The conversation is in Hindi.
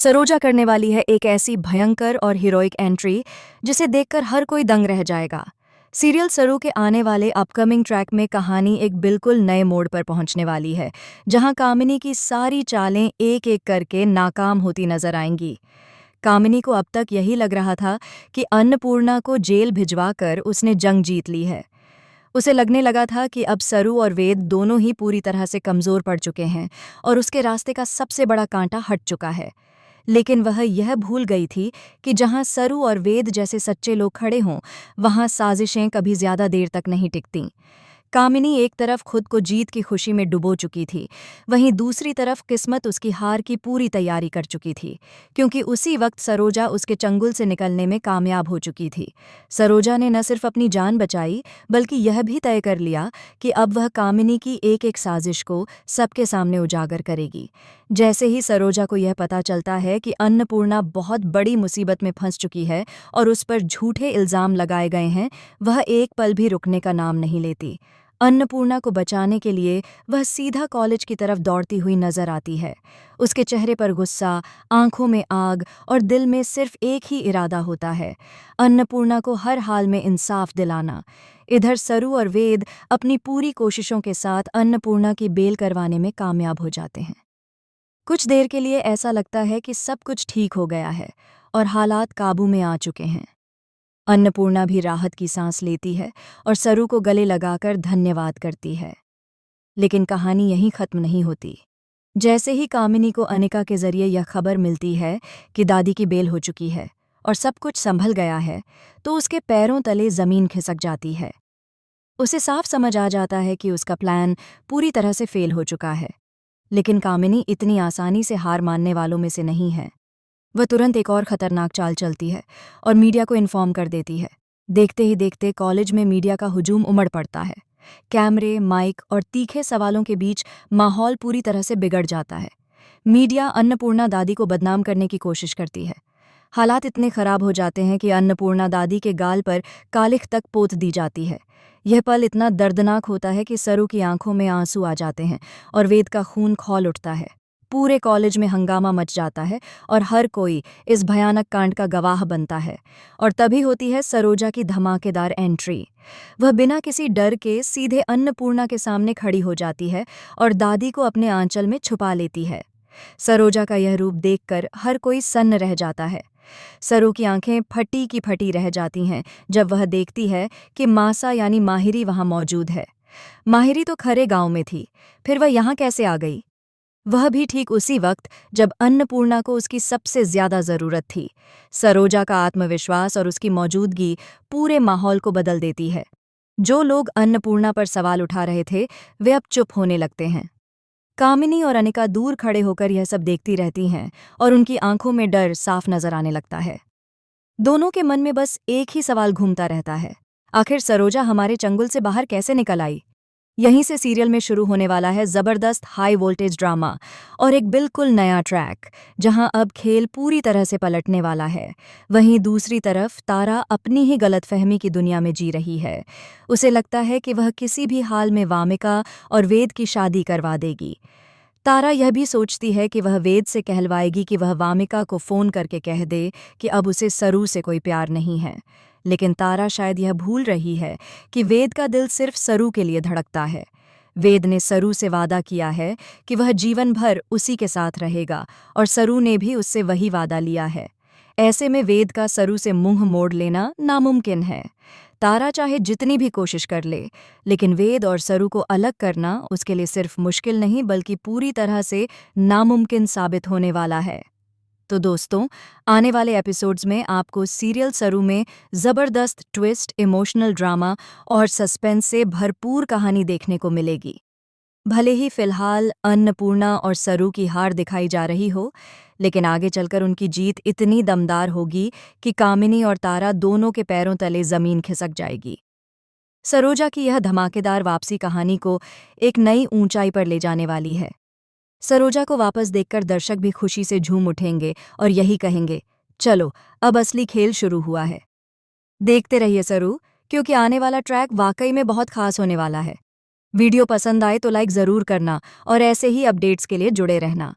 सरोजा करने वाली है एक ऐसी भयंकर और हीरोइक एंट्री जिसे देखकर हर कोई दंग रह जाएगा। सीरियल सरू के आने वाले अपकमिंग ट्रैक में कहानी एक बिल्कुल नए मोड़ पर पहुंचने वाली है, जहां कामिनी की सारी चालें एक एक करके नाकाम होती नजर आएंगी। कामिनी को अब तक यही लग रहा था कि अन्नपूर्णा को जेल भिजवाकर उसने जंग जीत ली है। उसे लगने लगा था कि अब सरू और वेद दोनों ही पूरी तरह से कमजोर पड़ चुके हैं और उसके रास्ते का सबसे बड़ा कांटा हट चुका है। लेकिन वह यह भूल गई थी कि जहां सरू और वेद जैसे सच्चे लोग खड़े हों, वहां साजिशें कभी ज्यादा देर तक नहीं टिकतीं। कामिनी एक तरफ खुद को जीत की खुशी में डुबो चुकी थी, वहीं दूसरी तरफ किस्मत उसकी हार की पूरी तैयारी कर चुकी थी, क्योंकि उसी वक्त सरोजा उसके चंगुल से निकलने में कामयाब हो चुकी थी। सरोजा ने न सिर्फ अपनी जान बचाई, बल्कि यह भी तय कर लिया कि अब वह कामिनी की एक एक साजिश को सबके सामने उजागर करेगी। जैसे ही सरोजा को यह पता चलता है कि अन्नपूर्णा बहुत बड़ी मुसीबत में फंस चुकी है और उस पर झूठे इल्जाम लगाए गए हैं, वह एक पल भी रुकने का नाम नहीं लेती। अन्नपूर्णा को बचाने के लिए वह सीधा कॉलेज की तरफ दौड़ती हुई नजर आती है। उसके चेहरे पर गुस्सा, आंखों में आग और दिल में सिर्फ एक ही इरादा होता है, अन्नपूर्णा को हर हाल में इंसाफ दिलाना। इधर सरू और वेद अपनी पूरी कोशिशों के साथ अन्नपूर्णा की बेल करवाने में कामयाब हो जाते हैं। कुछ देर के लिए ऐसा लगता है कि सब कुछ ठीक हो गया है और हालात काबू में आ चुके हैं। अन्नपूर्णा भी राहत की सांस लेती है और सरू को गले लगाकर धन्यवाद करती है। लेकिन कहानी यहीं खत्म नहीं होती। जैसे ही कामिनी को अनिका के जरिए यह खबर मिलती है कि दादी की बेल हो चुकी है और सब कुछ संभल गया है, तो उसके पैरों तले जमीन खिसक जाती है। उसे साफ समझ आ जाता है कि उसका प्लान पूरी तरह से फेल हो चुका है। लेकिन कामिनी इतनी आसानी से हार मानने वालों में से नहीं है। वह तुरंत एक और खतरनाक चाल चलती है और मीडिया को इन्फॉर्म कर देती है। देखते ही देखते कॉलेज में मीडिया का हुजूम उमड़ पड़ता है। कैमरे, माइक और तीखे सवालों के बीच माहौल पूरी तरह से बिगड़ जाता है। मीडिया अन्नपूर्णा दादी को बदनाम करने की कोशिश करती है। हालात इतने खराब हो जाते हैं कि अन्नपूर्णा दादी के गाल पर कालिख तक पोत दी जाती है। यह पल इतना दर्दनाक होता है कि सरू की आंखों में आंसू आ जाते हैं और वेद का खून खौल उठता है। पूरे कॉलेज में हंगामा मच जाता है और हर कोई इस भयानक कांड का गवाह बनता है। और तभी होती है सरोजा की धमाकेदार एंट्री। वह बिना किसी डर के सीधे अन्नपूर्णा के सामने खड़ी हो जाती है और दादी को अपने आंचल में छुपा लेती है। सरोजा का यह रूप देखकर हर कोई सन्न रह जाता है। सरू की आंखें फटी की फटी रह जाती हैं जब वह देखती है कि मासा यानी माहिरी वहां मौजूद है। माहिरी तो खरे गांव में थी, फिर वह यहाँ कैसे आ गई? वह भी ठीक उसी वक्त जब अन्नपूर्णा को उसकी सबसे ज्यादा जरूरत थी। सरोजा का आत्मविश्वास और उसकी मौजूदगी पूरे माहौल को बदल देती है। जो लोग अन्नपूर्णा पर सवाल उठा रहे थे, वे अब चुप होने लगते हैं। कामिनी और अनिका दूर खड़े होकर यह सब देखती रहती हैं और उनकी आंखों में डर साफ नजर आने लगता है। दोनों के मन में बस एक ही सवाल घूमता रहता है, आखिर सरोजा हमारे चंगुल से बाहर कैसे निकल आई? यहीं से सीरियल में शुरू होने वाला है जबरदस्त हाई वोल्टेज ड्रामा और एक बिल्कुल नया ट्रैक, जहां अब खेल पूरी तरह से पलटने वाला है। वहीं दूसरी तरफ तारा अपनी ही गलतफहमी की दुनिया में जी रही है। उसे लगता है कि वह किसी भी हाल में वामिका और वेद की शादी करवा देगी। तारा यह भी सोचती है कि वह वेद से कहलवाएगी कि वह वामिका को फोन करके कह दे कि अब उसे सरू से कोई प्यार नहीं है। लेकिन तारा शायद यह भूल रही है कि वेद का दिल सिर्फ सरू के लिए धड़कता है। वेद ने सरू से वादा किया है कि वह जीवन भर उसी के साथ रहेगा और सरू ने भी उससे वही वादा लिया है। ऐसे में वेद का सरू से मुंह मोड़ लेना नामुमकिन है। तारा चाहे जितनी भी कोशिश कर ले, लेकिन वेद और सरू को अलग करना उसके लिए सिर्फ मुश्किल नहीं बल्कि पूरी तरह से नामुमकिन साबित होने वाला है। तो दोस्तों, आने वाले एपिसोड्स में आपको सीरियल सरू में जबरदस्त ट्विस्ट, इमोशनल ड्रामा और सस्पेंस से भरपूर कहानी देखने को मिलेगी। भले ही फिलहाल अन्नपूर्णा और सरू की हार दिखाई जा रही हो, लेकिन आगे चलकर उनकी जीत इतनी दमदार होगी कि कामिनी और तारा दोनों के पैरों तले जमीन खिसक जाएगी। सरोजा की यह धमाकेदार वापसी कहानी को एक नई ऊंचाई पर ले जाने वाली है। सरोजा को वापस देखकर दर्शक भी खुशी से झूम उठेंगे और यही कहेंगे, चलो अब असली खेल शुरू हुआ है। देखते रहिए सरू, क्योंकि आने वाला ट्रैक वाकई में बहुत खास होने वाला है। वीडियो पसंद आए तो लाइक ज़रूर करना और ऐसे ही अपडेट्स के लिए जुड़े रहना।